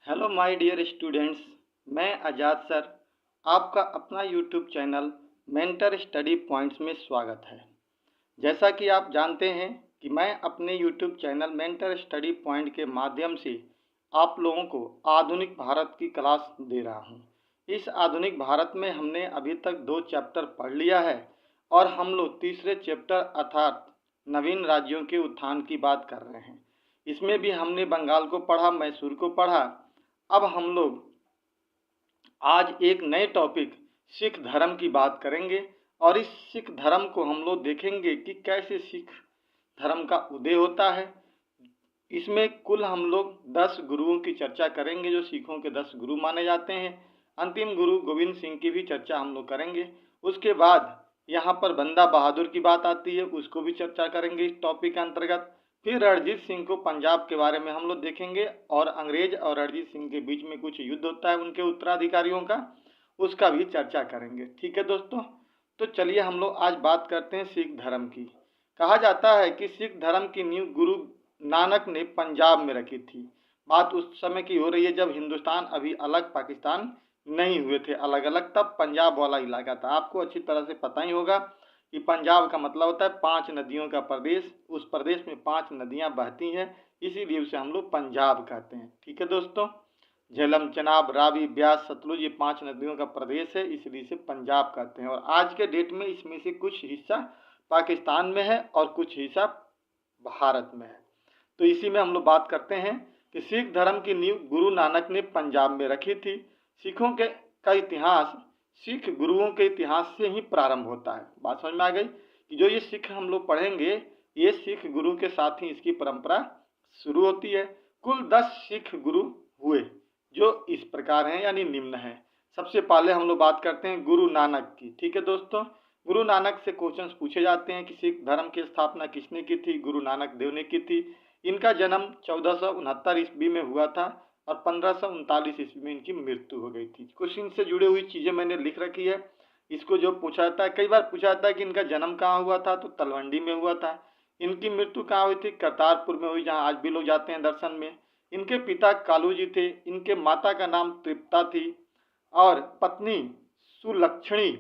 Hello my dear students. मैं आज़ाद sir, आपका अपना YouTube channel mentor study points में स्वागत है। जैसा कि आप जानते हैं कि मैं अपने YouTube channel mentor study point के माध्यम से आप लोगों को आधुनिक भारत की क्लास दे रहा हूं। इस आधुनिक भारत में हमने अभी तक 2 चैप्टर पढ़ लिया है और हम लोग तीसरे चैप्टर अर्थात नवीन राज्यों के उत्थान की बात कर रहे हैं। इसमें भी हमने बंगाल को पढ़ा, मैसूर को पढ़ा। अब हम लोग आज एक नए टॉपिक सिख धर्म की बात करेंगे और इस सिख धर्म को हम लोग देखेंगे कि कैसे सिख धर्म का उदय होता है। इसमें कुल हम लोग 10 गुरुओं की चर्चा करेंगे जो सिखों के 10 गुरु माने जाते हैं। अंतिम गुरु गोविंद सिंह की भी चर्चा हम लोग करेंगे। उसके बाद यहाँ पर बंदा बहादुर की बात आती है, उसको भी चर्चा करेंगे इस टॉपिक के अंतर्गत। फिर रणजीत सिंह को पंजाब के बारे में हम लोग देखेंगे और अंग्रेज और रणजीत सिंह के बीच में कुछ युद्ध होता है उनके उत्तराधिकारियों का, उसका भी चर्चा करेंगे। ठीक है दोस्तों, तो चलिए हम लोग आज बात करते हैं सिख धर्म की। कहा जाता है कि सिख धर्म की नींव गुरु नानक ने पंजाब में रखी थी। बात उस समय की हो रही है जब हिंदुस्तान अभी अलग पाकिस्तान नहीं हुए थे, अलग अलग, तब पंजाब वाला इलाका था। आपको अच्छी तरह से पता ही होगा कि पंजाब का मतलब होता है 5 नदियों का प्रदेश। उस प्रदेश में 5 नदियां बहती हैं, इसीलिए उसे हम लोग पंजाब कहते हैं। ठीक है दोस्तों, झेलम, चनाब, रावी, ब्यास, सतलुज, ये 5 नदियों का प्रदेश है, इसलिए इसे पंजाब कहते हैं। और आज के डेट में इसमें से कुछ हिस्सा पाकिस्तान में है और कुछ हिस्सा भारत में है। तो इसी में हम लोग बात करते हैं कि सिख धर्म की नींव गुरु नानक ने पंजाब में रखी थी। सिखों के का इतिहास सिख गुरुओं के इतिहास से ही प्रारंभ होता है। बात समझ में आ गई कि जो ये सिख हम लोग पढ़ेंगे, ये सिख गुरु के साथ ही इसकी परंपरा शुरू होती है। कुल 10 सिख गुरु हुए जो इस प्रकार हैं, यानी निम्न है। सबसे पहले हम लोग बात करते हैं गुरु नानक की। ठीक है दोस्तों, गुरु नानक से क्वेश्चंस पूछे जाते हैं कि सिख धर्म की स्थापना किसने की थी? गुरु नानक देव ने की थी। इनका जन्म 1469 ईस्वी में हुआ था और 1539 ईस्वी में इनकी मृत्यु हो गई थी। कुछ इनसे जुड़ी हुई चीज़ें मैंने लिख रखी है। इसको जो पूछा जाता है, कई बार पूछा जाता है कि इनका जन्म कहाँ हुआ था, तो तलवंडी में हुआ था। इनकी मृत्यु कहाँ हुई थी? करतारपुर में हुई, जहाँ आज भी लोग जाते हैं दर्शन में। इनके पिता कालू जी थे। इनके माता का नाम तृप्ता थी और पत्नी सुलक्षणी,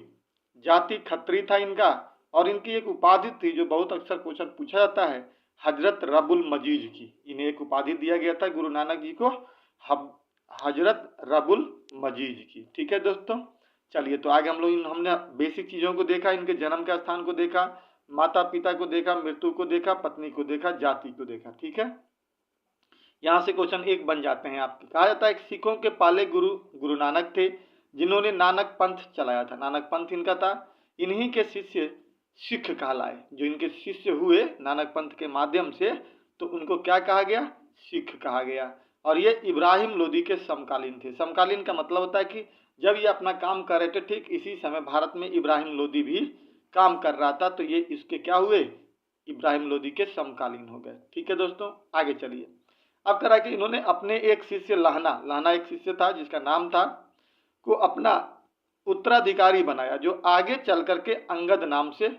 जाति खत्री था इनका। और इनकी एक उपाधि थी जो बहुत अक्सर क्वेश्चन पूछा जाता है, हजरत रबुल मजीज की। इन्हें एक उपाधि दिया गया था गुरु नानक जी को, हजरत रबुल मजीज की। ठीक है दोस्तों, चलिए तो आगे हम लोग हमने बेसिक चीज़ों को देखा, इनके जन्म के स्थान को देखा, माता पिता को देखा, मृत्यु को देखा, पत्नी को देखा, जाति को देखा। ठीक है, यहाँ से क्वेश्चन 1 बन जाते हैं आपके। कहा जाता है कि सिखों के पहले गुरु गुरु नानक थे, जिन्होंने नानक पंथ चलाया था। नानक पंथ इनका था। इन्हीं के शिष्य सिख कहलाए। जो इनके शिष्य हुए नानक पंथ के माध्यम से, तो उनको क्या कहा गया? सिख कहा गया। और ये इब्राहिम लोदी के समकालीन थे। समकालीन का मतलब होता है कि जब ये अपना काम कर रहे थे, ठीक इसी समय भारत में इब्राहिम लोदी भी काम कर रहा था, तो ये इसके क्या हुए? इब्राहिम लोदी के समकालीन हो गए। ठीक है दोस्तों, आगे चलिए। अब करा कि इन्होंने अपने एक शिष्य लहना एक शिष्य था जिसका नाम था, को अपना उत्तराधिकारी बनाया, जो आगे चल करके अंगद नाम से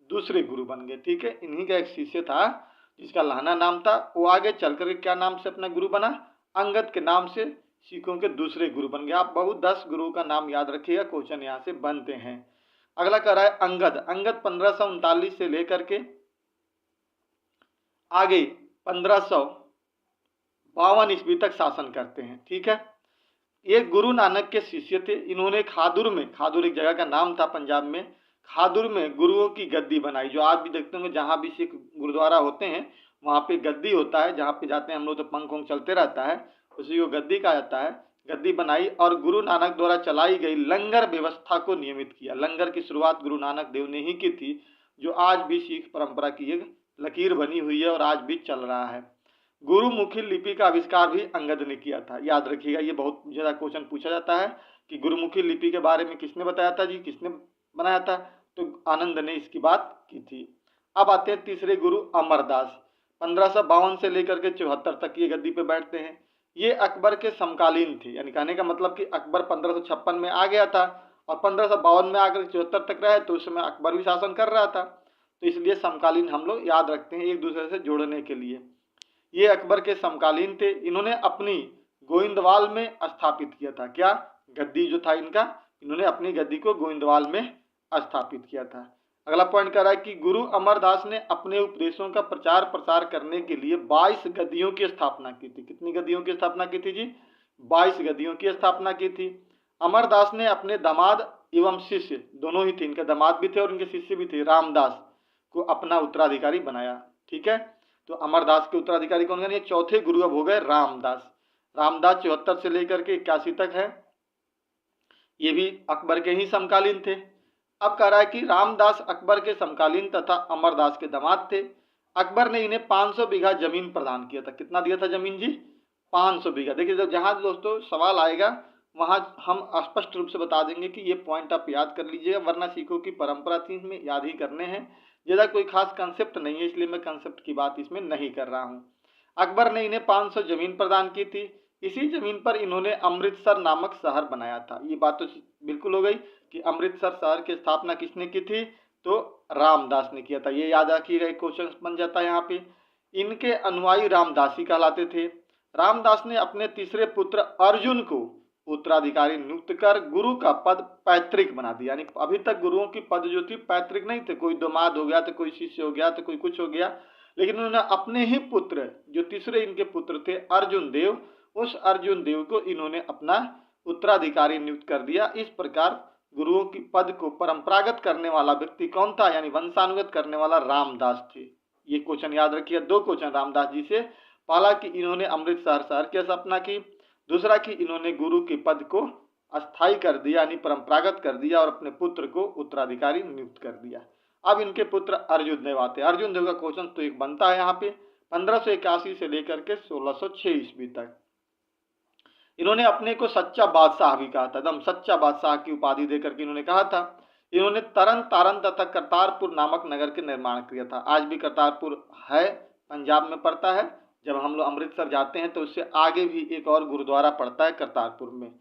दूसरे गुरु बन गए। ठीक है, इन्हीं का एक शिष्य था जिसका लहना नाम था, वो आगे चल करके क्या नाम से अपना गुरु बना? अंगद के नाम से सिखों के दूसरे गुरु बन गए। आप बहुत 10 गुरुओं का नाम याद रखिएगा, क्वेश्चन यहाँ से बनते हैं। अगला कर रहा है अंगद। अंगद 1539 से लेकर के आगे 1552 ईस्वी तक शासन करते हैं। ठीक है, ये गुरु नानक के शिष्य थे। इन्होंने खादुर एक जगह का नाम था पंजाब में, खादुर में गुरुओं की गद्दी बनाई। जो आज भी देखते होंगे, जहाँ भी सिख गुरुद्वारा होते हैं वहाँ पे गद्दी होता है, जहाँ पे जाते हैं हम लोग तो पंख वंख चलते रहता है, उसी को गद्दी कहा जाता है। गद्दी बनाई और गुरु नानक द्वारा चलाई गई लंगर व्यवस्था को नियमित किया। लंगर की शुरुआत गुरु नानक देव ने ही की थी, जो आज भी सिख परंपरा की एक लकीर बनी हुई है और आज भी चल रहा है। गुरुमुखी लिपि का आविष्कार भी अंगद ने किया था। याद रखिएगा, ये बहुत ज़्यादा क्वेश्चन पूछा जाता है कि गुरुमुखी लिपि के बारे में किसने बताया था जी, किसने बनाया था? तो आनंद ने इसकी बात की थी। अब आते हैं तीसरे गुरु अमरदास। 1552 से लेकर के 74 तक ये गद्दी पे बैठते हैं। ये अकबर के समकालीन थे, यानी कहने का मतलब कि अकबर 1556 में आ गया था और 1552 में आकर 74 तक रहे, तो उस समय अकबर भी शासन कर रहा था। तो इसलिए समकालीन हम लोग याद रखते हैं एक दूसरे से जोड़ने के लिए। ये अकबर के समकालीन थे। इन्होंने अपनी गोविंदवाल में स्थापित किया था। क्या? गद्दी जो था इनका, इन्होंने अपनी गद्दी को गोविंदवाल में स्थापित किया था। अगला पॉइंट कह रहा है कि गुरु अमरदास ने अपने उपदेशों का प्रचार प्रसार करने के लिए 22 गद्दियों की स्थापना की थी। कितनी गद्दियों की स्थापना की थी जी? 22 गद्दियों की स्थापना की थी। अमरदास ने अपने दामाद एवं शिष्य दोनों ही थे, इनके दामाद भी थे और इनके शिष्य भी थे, रामदास को अपना उत्तराधिकारी बनाया। ठीक है, तो अमरदास के उत्तराधिकारी कौन बने? चौथे गुरु अब हो गए रामदास। रामदास 74 से लेकर के 81 तक है, ये भी अकबर के ही समकालीन थे। अब कह रहा है कि रामदास अकबर के समकालीन तथा अमरदास के दामाद थे। अकबर ने इन्हें 500 बीघा जमीन प्रदान किया था। कितना दिया था जमीन जी? 500 बीघा। देखिए, जब जहाँ दोस्तों सवाल आएगा वहाँ हम स्पष्ट रूप से बता देंगे कि ये पॉइंट आप याद कर लीजिएगा, वरना सिखों की परंपरा थी, इसमें याद ही करने हैं। ज़्यादा कोई खास कंसेप्ट नहीं है, इसलिए मैं कंसेप्ट की बात इसमें नहीं कर रहा हूँ। अकबर ने इन्हें 500 जमीन प्रदान की थी। इसी जमीन पर इन्होंने अमृतसर नामक शहर बनाया था। ये बात तो बिल्कुल हो गई कि अमृतसर शहर की स्थापना किसने की थी? तो रामदास ने किया था। ये याद रखिएगा, एक क्वेश्चन बन जाता है यहाँ पे। इनके अनुयायी रामदासी कहलाते थे। रामदास ने अपने तीसरे पुत्र अर्जुन को उत्तराधिकारी नियुक्त कर गुरु का पद पैतृक बना दिया। यानी अभी तक गुरुओं की पद जो थी पैतृक नहीं थे, कोई दामाद हो गया तो कोई शिष्य हो गया तो कोई कुछ हो गया, लेकिन उन्होंने अपने ही पुत्र, जो तीसरे इनके पुत्र थे अर्जुन देव, उस अर्जुन देव को इन्होंने अपना उत्तराधिकारी नियुक्त कर दिया। इस प्रकार गुरुओं की पद को परंपरागत करने वाला व्यक्ति कौन था? यानी वंशानुगत करने वाला रामदास थे। ये क्वेश्चन याद रखिए, दो क्वेश्चन रामदास जी से। पहला कि इन्होंने अमृतसर शहर की स्थापना की, दूसरा कि इन्होंने गुरु के पद को अस्थायी कर दिया, यानी परंपरागत कर दिया और अपने पुत्र को उत्तराधिकारी नियुक्त कर दिया। अब इनके पुत्र अर्जुन देव आते हैं। अर्जुन देव का क्वेश्चन तो एक बनता है यहाँ पे 1581 से लेकर के 1606 ईस्वी तक। इन्होंने अपने को सच्चा बादशाह भी कहा था, एकदम सच्चा बादशाह की उपाधि देकर के इन्होंने कहा था। इन्होंने तरन तारण तथा करतारपुर नामक नगर के निर्माण किया था। आज भी करतारपुर है, पंजाब में पड़ता है। जब हम लोग अमृतसर जाते हैं तो उससे आगे भी एक और गुरुद्वारा पड़ता है करतारपुर में।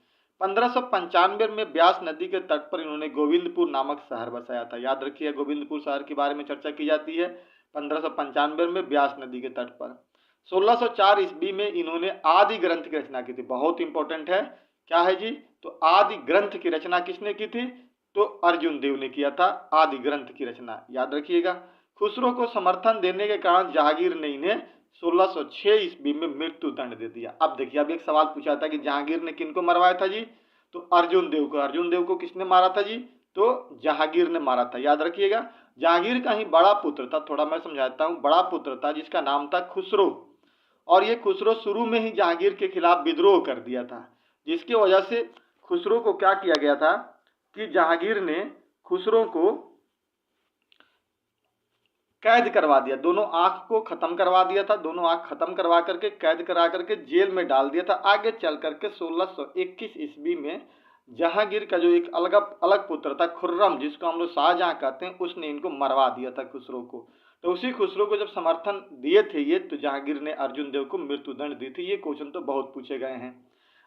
1595 में ब्यास नदी के तट पर इन्होंने गोविंदपुर नामक शहर बसाया था। याद रखिए, गोविंदपुर शहर के बारे में चर्चा की जाती है 1595 में ब्यास नदी के तट पर। 1604 ईस्वी में इन्होंने आदि ग्रंथ की रचना की थी। बहुत इंपॉर्टेंट है, क्या है जी? तो आदि ग्रंथ की रचना किसने की थी? तो अर्जुन देव ने किया था आदि ग्रंथ की रचना, याद रखिएगा। खुसरो को समर्थन देने के कारण जहांगीर ने इन्हें 1606 ईस्वी में मृत्यु दंड दे दिया। अब देखिए, अब एक सवाल पूछा था कि जहांगीर ने किनको मरवाया था जी? तो अर्जुन देव को। अर्जुन देव को किसने मारा था जी? तो जहांगीर ने मारा था, याद रखिएगा। जहांगीर का ही बड़ा पुत्र था, थोड़ा मैं समझाता हूँ, बड़ा पुत्र था जिसका नाम था खुसरो, और ये खुसरो शुरू में ही जहांगीर के खिलाफ विद्रोह कर दिया था, जिसकी वजह से खुसरो को क्या किया गया था कि जहांगीर ने खुसरो को कैद करवा दिया, दोनों आंख को खत्म करवा दिया था, दोनों आंख खत्म करवा करके कैद करा करके जेल में डाल दिया था। आगे चल करके 1621 ईस्वी में जहांगीर का जो एक अलग पुत्र था खुर्रम, जिसको हम लोग शाहजहां कहते हैं, उसने इनको मरवा दिया था खुसरो को। तो उसी खुसरो को जब समर्थन दिए थे ये, तो जहांगीर ने अर्जुन देव को मृत्युदंड दी थी। ये क्वेश्चन तो बहुत पूछे गए हैं।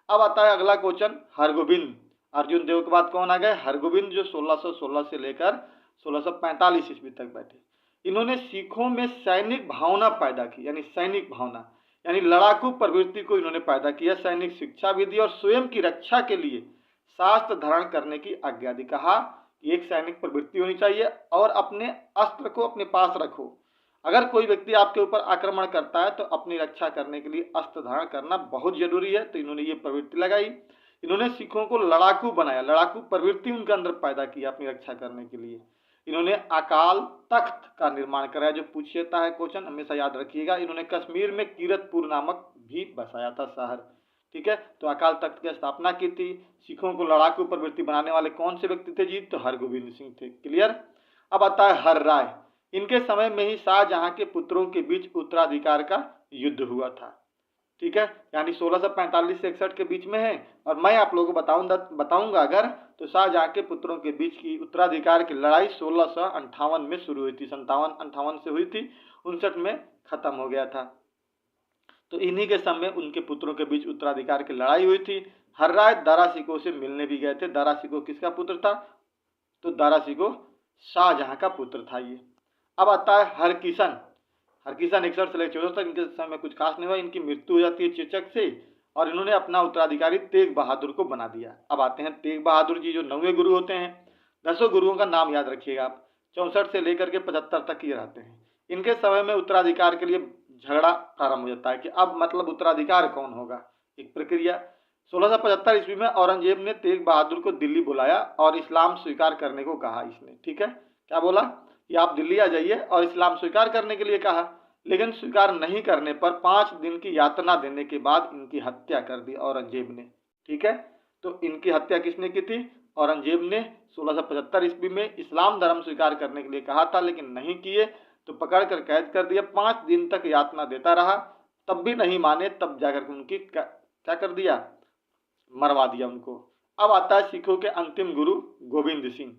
अब आता है अगला क्वेश्चन, हरगोविंद। अर्जुन देव के बाद कौन आ गए? हरगोविंद, जो 1616 से लेकर 1645 ईस्वी तक बैठे। इन्होंने सिखों में सैनिक भावना पैदा की, यानी सैनिक भावना, यानी लड़ाकू प्रवृत्ति को इन्होंने पैदा किया। सैनिक शिक्षा भी दी और स्वयं की रक्षा के लिए शास्त्र धारण करने की आज्ञा दी। कहा एक सैनिक प्रवृत्ति होनी चाहिए और अपने अस्त्र को अपने पास रखो। अगर कोई व्यक्ति आपके ऊपर आक्रमण करता है तो अपनी रक्षा करने के लिए अस्त्र धारण करना बहुत जरूरी है। तो इन्होंने ये प्रवृत्ति लगाई। इन्होंने सिखों को लड़ाकू बनाया, लड़ाकू प्रवृत्ति उनके अंदर पैदा की अपनी रक्षा करने के लिए। इन्होंने अकाल तख्त का निर्माण कराया, जो पूछता है क्वेश्चन, हमेशा याद रखिएगा। इन्होंने कश्मीर में कीरतपुर नामक भी बसाया था शहर, ठीक है। तो अकाल तख्त की स्थापना की थी। सिखों को लड़ाकू प्रवृत्ति बनाने वाले कौन से व्यक्ति थे जी? तो हरगोविंद सिंह थे। क्लियर। अब आता है हर राय। इनके समय में ही शाहजहां के पुत्रों के बीच उत्तराधिकार का युद्ध हुआ था, ठीक है। यानी 1645 से 61 के बीच में है। और मैं आप लोगों को बताऊंगा अगर, तो शाहजहां के पुत्रों के बीच की उत्तराधिकार की लड़ाई 1658 में शुरू हुई थी, 57-58 से हुई थी, 59 में खत्म हो गया था। तो इन्हीं के समय उनके पुत्रों के बीच उत्तराधिकार की लड़ाई हुई थी। हर राय दारा सिकोह से मिलने भी गए थे। दारा सिकोह किसका पुत्र था? तो दारा सिकोह शाहजहां का पुत्र था ये। अब आता है हरकिशन। हरकिशन 61 से लेकर 64 तक, इनके समय में कुछ खास नहीं हुआ। इनकी मृत्यु हो जाती है चेचक से और इन्होंने अपना उत्तराधिकारी तेग बहादुर को बना दिया। अब आते हैं तेग बहादुर जी, जो 9वें गुरु होते हैं। 10 गुरुओं का नाम याद रखिएगा आप, 64 से लेकर के 75 तक ये रहते हैं। इनके समय में उत्तराधिकार के लिए झगड़ा प्रारंभ हो जाता है कि अब मतलब उत्तराधिकार कौन होगा, एक प्रक्रिया। 1675 ईस्वी में औरंगजेब ने तेग बहादुर को दिल्ली बुलाया और इस्लाम स्वीकार करने को कहा इसने, ठीक है। क्या बोला कि आप दिल्ली आ जाइए और इस्लाम स्वीकार करने के लिए कहा, लेकिन स्वीकार नहीं करने पर 5 दिन की यातना देने के बाद इनकी हत्या कर दी औरंगजेब ने, ठीक है। तो इनकी हत्या किसने की थी? औरंगजेब ने 1675 ईस्वी में इस्लाम धर्म स्वीकार करने के लिए कहा था, लेकिन नहीं किए तो पकड़ कर कैद कर दिया। 5 दिन तक यातना देता रहा, तब भी नहीं माने, तब जाकर उनकी क्या कर दिया, मरवा दिया उनको। अब आता है सिखों के अंतिम गुरु गोविंद सिंह,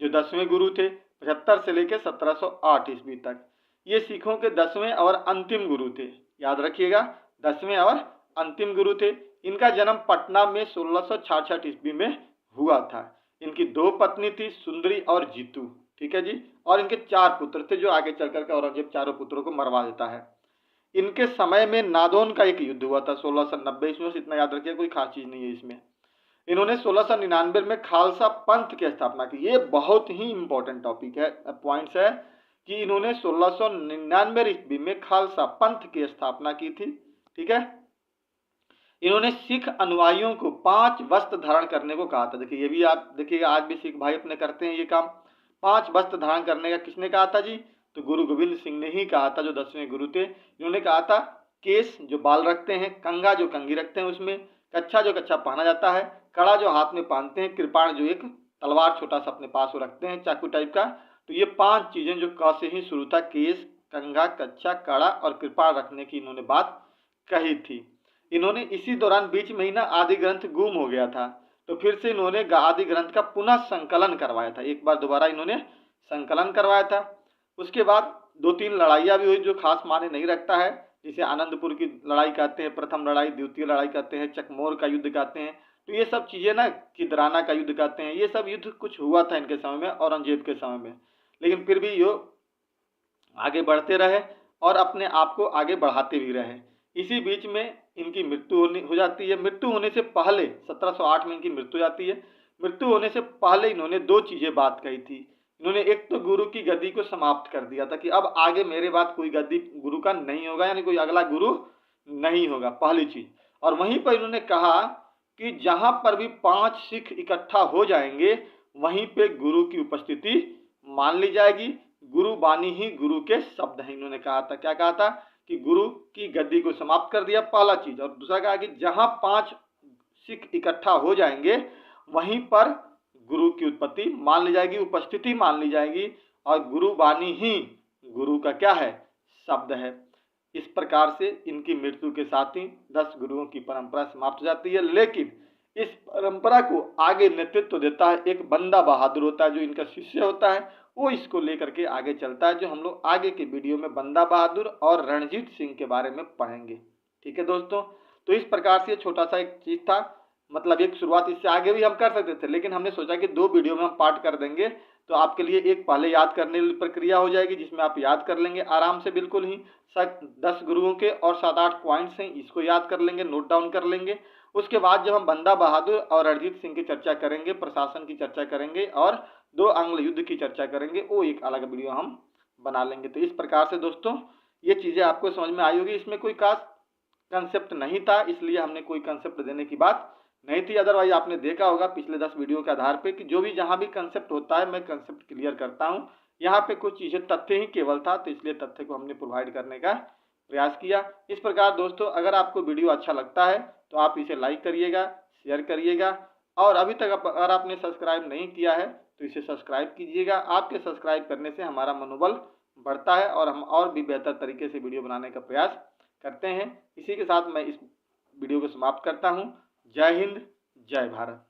जो 10वें गुरु थे 75 से लेकर 1708 ईस्वी तक। ये सिखों के 10वें और अंतिम गुरु थे, याद रखिएगा, 10वें और अंतिम गुरु थे। इनका जन्म पटना में 1666 ईस्वी में हुआ था। इनकी 2 पत्नी थी, सुंदरी और जीतू, ठीक है जी। और इनके 4 पुत्र थे, जो आगे चलकर के औरंगजेब चारों पुत्रों को मरवा देता है। इनके समय में नादौन का एक युद्ध हुआ था 1690 ईस्वी में, इतना याद रखिए, कोई खास चीज नहीं है इसमें। इन्होंने 1699 में खालसा पंथ की स्थापना की। ये बहुत ही इंपॉर्टेंट टॉपिक है, पॉइंट्स है कि इन्होंने 1699 ईस्वी में खालसा पंथ की स्थापना की थी, ठीक है। इन्होंने सिख अनुयायियों को 5 वस्त्र धारण करने को कहा था। देखिए, ये भी आप देखिएगा, आज भी सिख भाई अपने करते हैं ये काम। 5 वस्त्र धारण करने का किसने कहा था जी? तो गुरु गोविंद सिंह ने ही कहा था, जो 10वें गुरु थे। इन्होंने कहा था केस जो बाल रखते हैं, कंघा जो कंघी रखते हैं उसमें, कच्छा जो कच्छा पहना जाता है, कड़ा जो हाथ में पहनते हैं, कृपाण जो एक तलवार छोटा सा अपने पास वो रखते हैं, चाकू टाइप का। तो ये 5 चीजें जो क से ही शुरू था, केस, कंघा, कच्छा, कड़ा और कृपाण रखने की इन्होंने बात कही थी। इन्होंने इसी दौरान बीच में ही ना आदि ग्रंथ गुम हो गया था, तो फिर से इन्होंने आदि ग्रंथ का पुनः संकलन करवाया था। एक बार दोबारा इन्होंने संकलन करवाया था। उसके बाद 2-3 लड़ाइयाँ भी हुई जो खास माने नहीं रखता है, जिसे आनंदपुर की लड़ाई कहते हैं, प्रथम लड़ाई, द्वितीय लड़ाई कहते हैं, चकमोर का युद्ध कहते हैं। तो ये सब चीज़ें ना, खिदराना का युद्ध कहते हैं, ये सब युद्ध कुछ हुआ था इनके समय में, औरंगजेब के समय में। लेकिन फिर भी ये आगे बढ़ते रहे और अपने आप को आगे बढ़ाते भी रहे। इसी बीच में इनकी मृत्यु हो जाती है। मृत्यु होने से पहले 1708 में इनकी मृत्यु हो जाती है। मृत्यु होने से पहले इन्होंने 2 चीजें बात कही थी। इन्होंने एक तो गुरु की गद्दी को समाप्त कर दिया था कि अब आगे मेरे बाद कोई गद्दी गुरु का नहीं होगा, यानी कोई अगला गुरु नहीं होगा, पहली चीज। और वहीं पर इन्होंने कहा कि जहां पर भी 5 सिख इकट्ठा हो जाएंगे वहीं पे गुरु की उपस्थिति मान ली जाएगी। गुरु बानी ही गुरु के शब्द हैं, इन्होंने कहा था। क्या कहा था? कि गुरु की गद्दी को समाप्त कर दिया, पहला चीज। और दूसरा कहा कि जहां 5 सिख इकट्ठा हो जाएंगे वहीं पर गुरु की उत्पत्ति मान ली जाएगी, उपस्थिति मान ली जाएगी, और गुरु बानी ही गुरु का क्या है? शब्द है। इस प्रकार से इनकी मृत्यु के साथ ही 10 गुरुओं की परंपरा समाप्त हो जाती है। लेकिन इस परंपरा को आगे नेतृत्व देता है एक बंदा बहादुर होता है, जो इनका शिष्य होता है। वो इसको लेकर के आगे चलता है, जो हम लोग आगे के वीडियो में बंदा बहादुर और रणजीत सिंह के बारे में पढ़ेंगे, ठीक है दोस्तों। तो इस प्रकार से छोटा सा एक चीज था, मतलब एक शुरुआत। इससे आगे भी हम कर सकते थे, लेकिन हमने सोचा कि 2 वीडियो में हम पार्ट कर देंगे, तो आपके लिए एक पहले याद करने की प्रक्रिया हो जाएगी, जिसमें आप याद कर लेंगे आराम से, बिल्कुल ही 10 गुरुओं के और 7-8 पॉइंट्स हैं, इसको याद कर लेंगे, नोट डाउन कर लेंगे। उसके बाद जब हम बंदा बहादुर और रणजीत सिंह की चर्चा करेंगे, प्रशासन की चर्चा करेंगे और 2 आंग्ल युद्ध की चर्चा करेंगे, वो एक अलग वीडियो हम बना लेंगे। तो इस प्रकार से दोस्तों ये चीज़ें आपको समझ में आई होगी। इसमें कोई खास कंसेप्ट नहीं था, इसलिए हमने कोई कंसेप्ट देने की बात नहीं थी। अदरवाइज आपने देखा होगा पिछले 10 वीडियो के आधार पे कि जो भी जहाँ भी कंसेप्ट होता है मैं कंसेप्ट क्लियर करता हूँ। यहाँ पे कुछ चीज़ें तथ्य ही केवल था, तो इसलिए तथ्य को हमने प्रोवाइड करने का प्रयास किया। इस प्रकार दोस्तों, अगर आपको वीडियो अच्छा लगता है तो आप इसे लाइक करिएगा, शेयर करिएगा, और अभी तक अगर आपने सब्सक्राइब नहीं किया है तो इसे सब्सक्राइब कीजिएगा। आपके सब्सक्राइब करने से हमारा मनोबल बढ़ता है और हम और भी बेहतर तरीके से वीडियो बनाने का प्रयास करते हैं। इसी के साथ मैं इस वीडियो को समाप्त करता हूँ। जय हिंद, जय भारत।